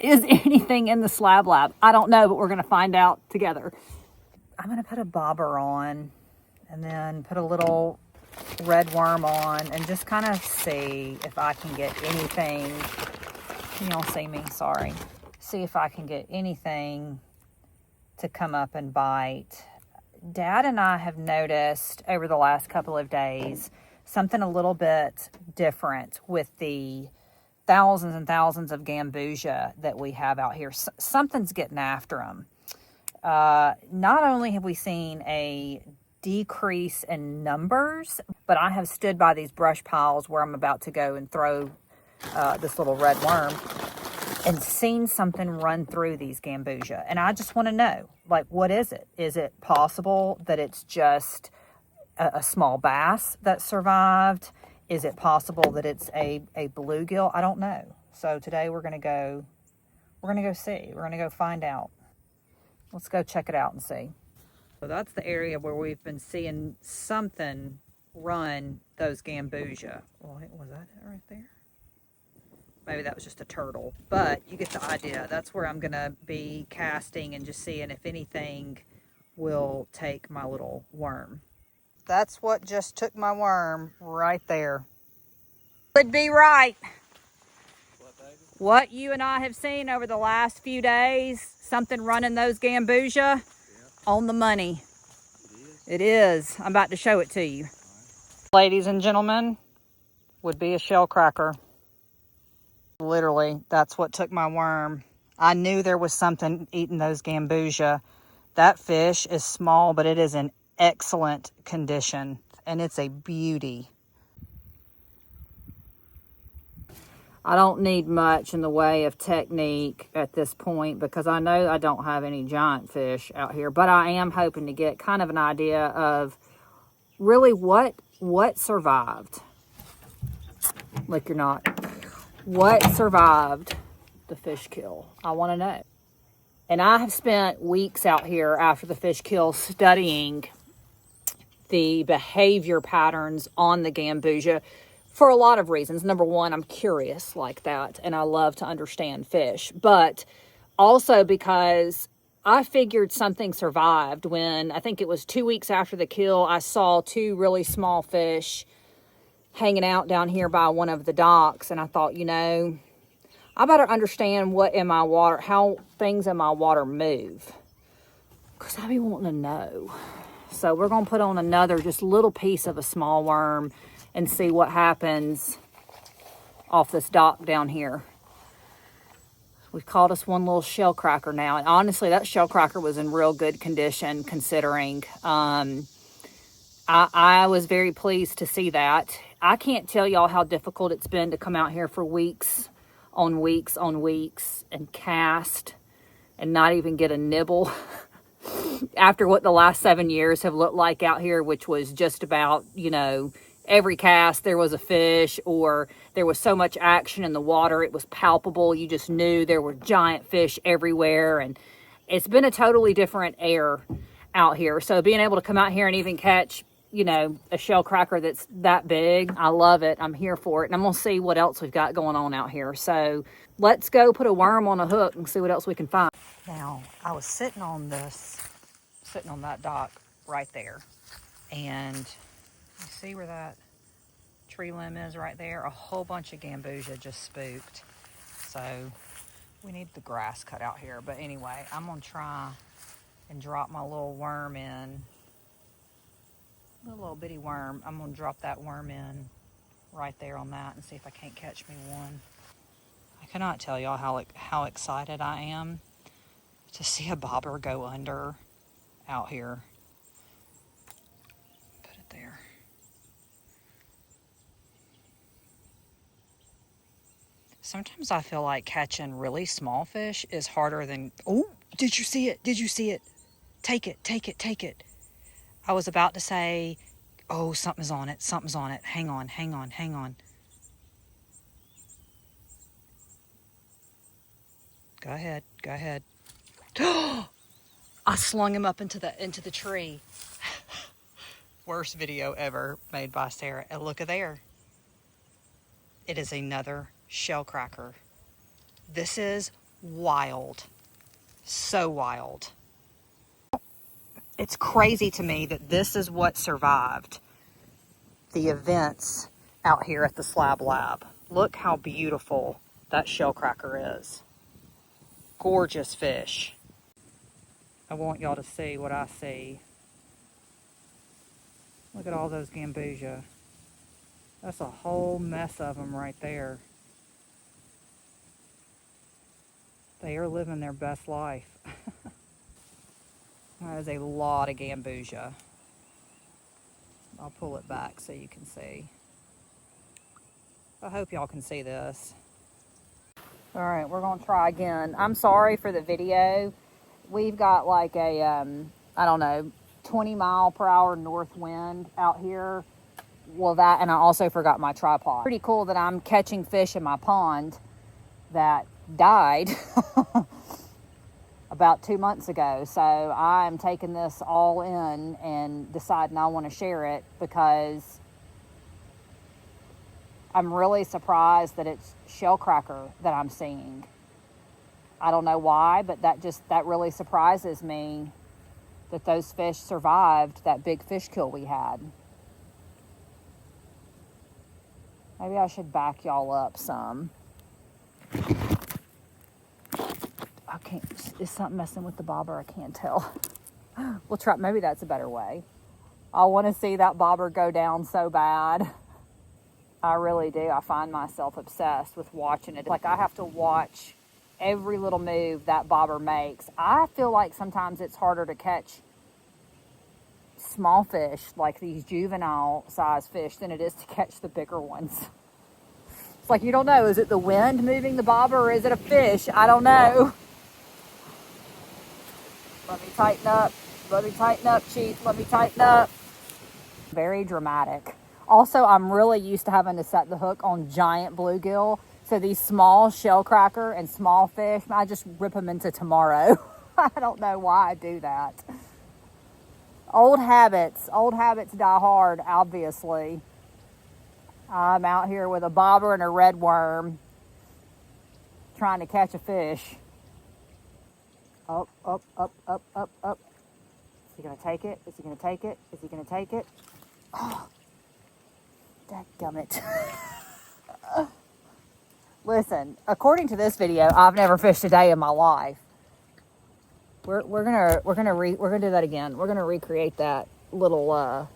is anything in the slab lab? I don't know, but we're going to find out together. I'm going to put a bobber on and then put a little red worm on and just kind of see if I can get anything. You don't see me, sorry. See if I can get anything to come up and bite. Dad and I have noticed over the last couple of days something a little bit different with the thousands and thousands of Gambusia that we have out here. Something's getting after them. Not only have we seen a decrease in numbers, but I have stood by these brush piles where I'm about to go and throw this little red worm and seen something run through these Gambusia. And I just want to know, like, what is it? Is it possible that it's just a small bass that survived? Is it possible that it's a bluegill? I don't know. So today we're going to go see. We're going to go find out. Let's go check it out and see. So that's the area where we've been seeing something run those Gambusia. Well, was that it right there? Maybe that was just a turtle, but you get the idea. That's where I'm going to be casting and just seeing if anything will take my little worm. That's what just took my worm right there. Would be right. What you and I have seen over the last few days, something running those Gambusia, on the money. It is. I'm about to show it to you. Ladies and gentlemen, would be a shell cracker. Literally, that's what took my worm. I knew there was something eating those Gambusia. That fish is small, but it is in excellent condition, and it's a beauty. I don't need much in the way of technique at this point because I know I don't have any giant fish out here, but I am hoping to get kind of an idea of really what survived. Like you're not. What survived the fish kill? I want to know. And I have spent weeks out here after the fish kill studying the behavior patterns on the Gambusia for a lot of reasons. Number one, I'm curious like that, and I love to understand fish. But also because I figured something survived when, I think it was 2 weeks after the kill, I saw two really small fish hanging out down here by one of the docks, and I thought, you know, I better understand what in my water, how things in my water move, because I be wanting to know. So we're going to put on another just little piece of a small worm and see what happens off this dock down here. We've caught us one little shell cracker now, and honestly, that shell cracker was in real good condition considering. I was very pleased to see that. I can't tell y'all how difficult it's been to come out here for weeks on weeks on weeks and cast and not even get a nibble after what the last 7 years have looked like out here, which was just about, you know, every cast there was a fish or there was so much action in the water. It was palpable. You just knew there were giant fish everywhere, and it's been a totally different air out here. So being able to come out here and even catch, you know, a shell cracker that's that big, I love it. I'm here for it. And I'm going to see what else we've got going on out here. So let's go put a worm on a hook and see what else we can find. Now, I was sitting on that dock right there. And you see where that tree limb is right there? A whole bunch of Gambusia just spooked. So we need the grass cut out here. But anyway, I'm going to try and drop my little worm in. A little bitty worm. I'm going to drop that worm in right there on that and see if I can't catch me one. I cannot tell y'all how excited I am to see a bobber go under out here. Put it there. Sometimes I feel like catching really small fish is harder than... Oh, did you see it? Did you see it? Take it, take it, take it. I was about to say, oh, something's on it, something's on it. Hang on, hang on, hang on. Go ahead, go ahead. I slung him up into the tree. Worst video ever made by Sarah. And look at there. It is another shell cracker. This is wild. So wild. It's crazy to me that this is what survived the events out here at the Slab Lab. Look how beautiful that shellcracker is. Gorgeous fish. I want y'all to see what I see. Look at all those Gambusia. That's a whole mess of them right there. They are living their best life. That is a lot of Gambusia. I'll pull it back so you can see. I hope y'all can see this. All right, we're gonna try again. I'm sorry for the video. We've got like a, I don't know, 20-mile-per-hour north wind out here. Well, that, and I also forgot my tripod. Pretty cool that I'm catching fish in my pond that died about 2 months ago. So I'm taking this all in and deciding I want to share it because I'm really surprised that it's shellcracker that I'm seeing. I don't know why, but that really surprises me that those fish survived that big fish kill we had. Maybe I should back y'all up some. I can't, is something messing with the bobber? I can't tell. We'll try, maybe that's a better way. I want to see that bobber go down so bad. I really do. I find myself obsessed with watching it. Like I have to watch every little move that bobber makes. I feel like sometimes it's harder to catch small fish, like these juvenile size fish, than it is to catch the bigger ones. It's like you don't know, is it the wind moving the bobber or is it a fish? I don't know. Let me tighten up. Let me tighten up, Chief. Let me tighten up. Very dramatic. Also, I'm really used to having to set the hook on giant bluegill. So these small shellcracker and small fish, I just rip them into tomorrow. I don't know why I do that. Old habits die hard, obviously. I'm out here with a bobber and a red worm trying to catch a fish. Up, up, up, up, up, up. Is he gonna take it? Is he gonna take it? Is he gonna take it? Oh, dadgummit. Listen, according to this video, I've never fished a day in my life. We're gonna do that again. We're gonna recreate that little.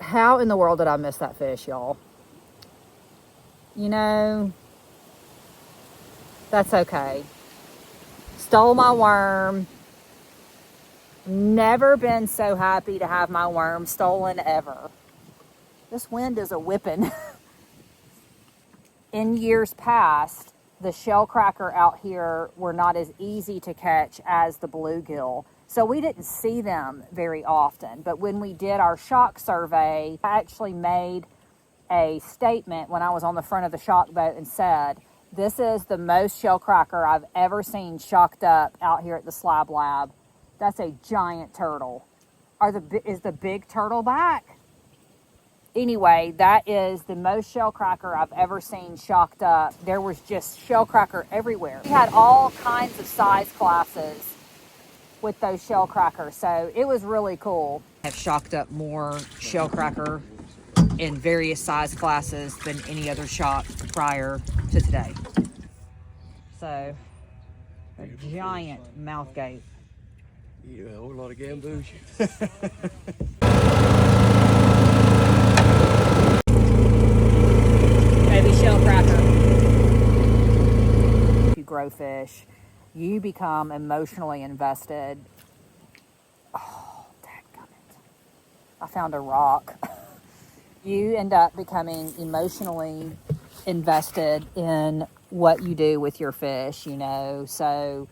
How in the world did I miss that fish, y'all? You know, that's okay. Stole my worm. Never been so happy to have my worm stolen ever. This wind is a whipping. In years past, the shellcracker out here were not as easy to catch as the bluegill. So we didn't see them very often. But when we did our shock survey, I actually made a statement when I was on the front of the shock boat and said, this is the most shellcracker I've ever seen shocked up out here at the Slab Lab. That's a giant turtle. Is the big turtle back? Anyway, that is the most shellcracker I've ever seen shocked up. There was just shellcracker everywhere. We had all kinds of size classes with those shellcrackers, so it was really cool. I've shocked up more shellcracker in various size classes than any other shock prior to today. So, a giant mouthgate. Yeah, a whole lot of Gambusia. Baby shellcracker. If you grow fish, you become emotionally invested. Oh, dadgummit. I found a rock. You end up becoming emotionally invested in what you do with your fish, you know. So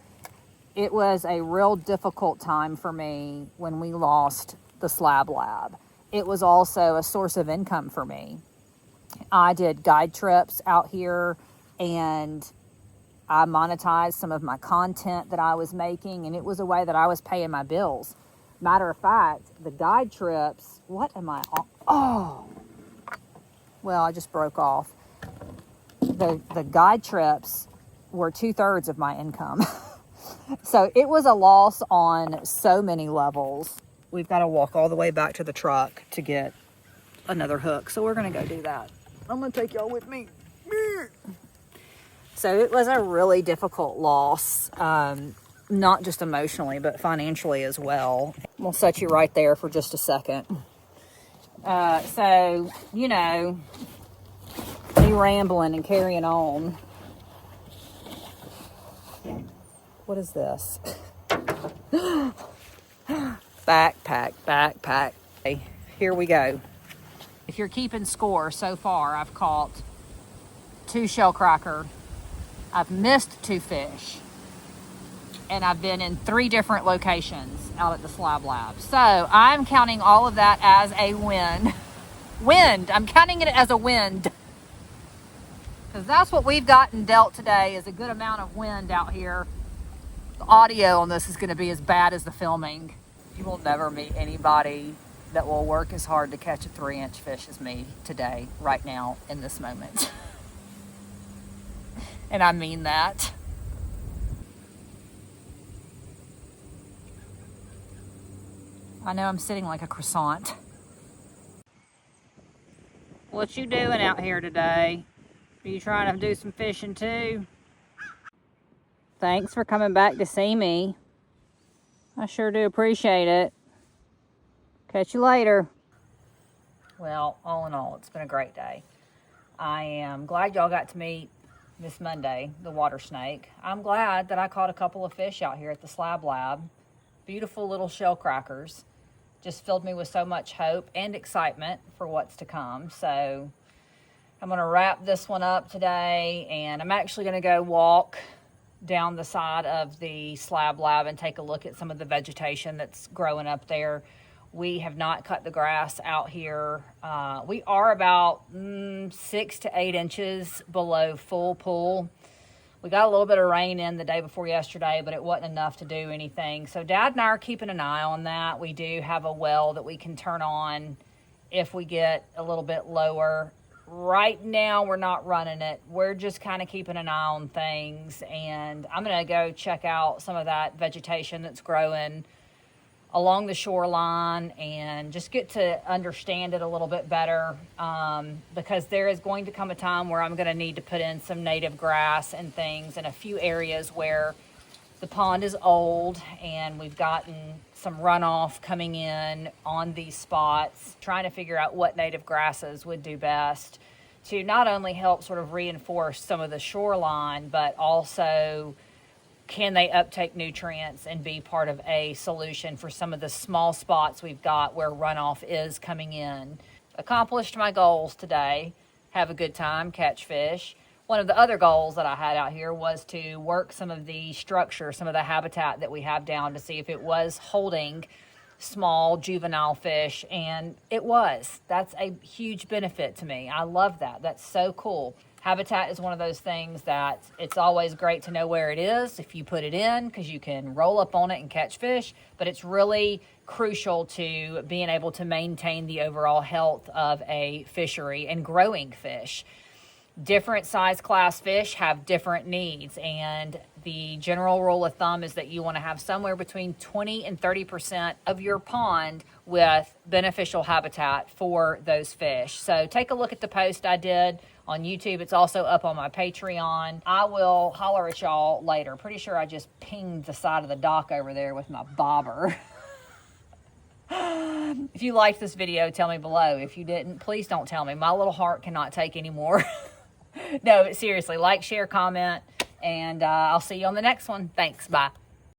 it was a real difficult time for me when we lost the Slab Lab. It was also a source of income for me. I did guide trips out here and I monetized some of my content that I was making, and it was a way that I was paying my bills. Matter of fact, the guide trips, what am I on? Oh, well, I just broke off. The guide trips were 2/3 of my income. So it was a loss on so many levels. We've got to walk all the way back to the truck to get another hook. So we're going to go do that. I'm going to take y'all with me. So it was a really difficult loss, not just emotionally, but financially as well. We'll set you right there for just a second. So, you know, me rambling and carrying on. What is this? Backpack. Okay, here we go. If you're keeping score, so far I've caught 2 shellcracker. I've missed 2 fish. And I've been in 3 different locations out at the Slab Lab. So I'm counting all of that as a win. I'm counting it as a wind. Because that's what we've gotten dealt today, is a good amount of wind out here. The audio on this is going to be as bad as the filming. You will never meet anybody that will work as hard to catch a 3-inch fish as me today, right now, in this moment. And I mean that. I know I'm sitting like a croissant. What you doing out here today? Are you trying to do some fishing too? Thanks for coming back to see me. I sure do appreciate it. Catch you later. Well, all in all, it's been a great day. I am glad y'all got to meet Miss Monday, the water snake. I'm glad that I caught a couple of fish out here at the Slab Lab. Beautiful little shell crackers. Just filled me with so much hope and excitement for what's to come. So I'm going to wrap this one up today, and I'm actually going to go walk down the side of the Slab Lab and take a look at some of the vegetation that's growing up there. We have not cut the grass out here. We are about 6 to 8 inches below full pool. We got a little bit of rain in the day before yesterday, but it wasn't enough to do anything. So Dad and I are keeping an eye on that. We do have a well that we can turn on if we get a little bit lower. Right now, we're not running it. We're just kind of keeping an eye on things. And I'm going to go check out some of that vegetation that's growing along the shoreline and just get to understand it a little bit better, because there is going to come a time where I'm going to need to put in some native grass and things in a few areas where the pond is old and we've gotten some runoff coming in on these spots, trying to figure out what native grasses would do best to not only help sort of reinforce some of the shoreline, but also can they uptake nutrients and be part of a solution for some of the small spots we've got where runoff is coming in. Accomplished my goals today. Have a good time, catch fish. One of the other goals that I had out here was to work some of the structure, some of the habitat that we have down to see if it was holding small juvenile fish, and it was. That's a huge benefit to me. I love that. That's so cool. Habitat is one of those things that it's always great to know where it is if you put it in, because you can roll up on it and catch fish, but it's really crucial to being able to maintain the overall health of a fishery and growing fish. Different size class fish have different needs, and the general rule of thumb is that you want to have somewhere between 20 and 30% of your pond with beneficial habitat for those fish. So take a look at the post I did on YouTube. It's also up on my Patreon. I will holler at y'all later. Pretty sure I just pinged the side of the dock over there with my bobber. If you liked this video, tell me below. If you didn't, please don't tell me. My little heart cannot take any more. No, but seriously, like, share, comment, and I'll see you on the next one. Thanks. Bye.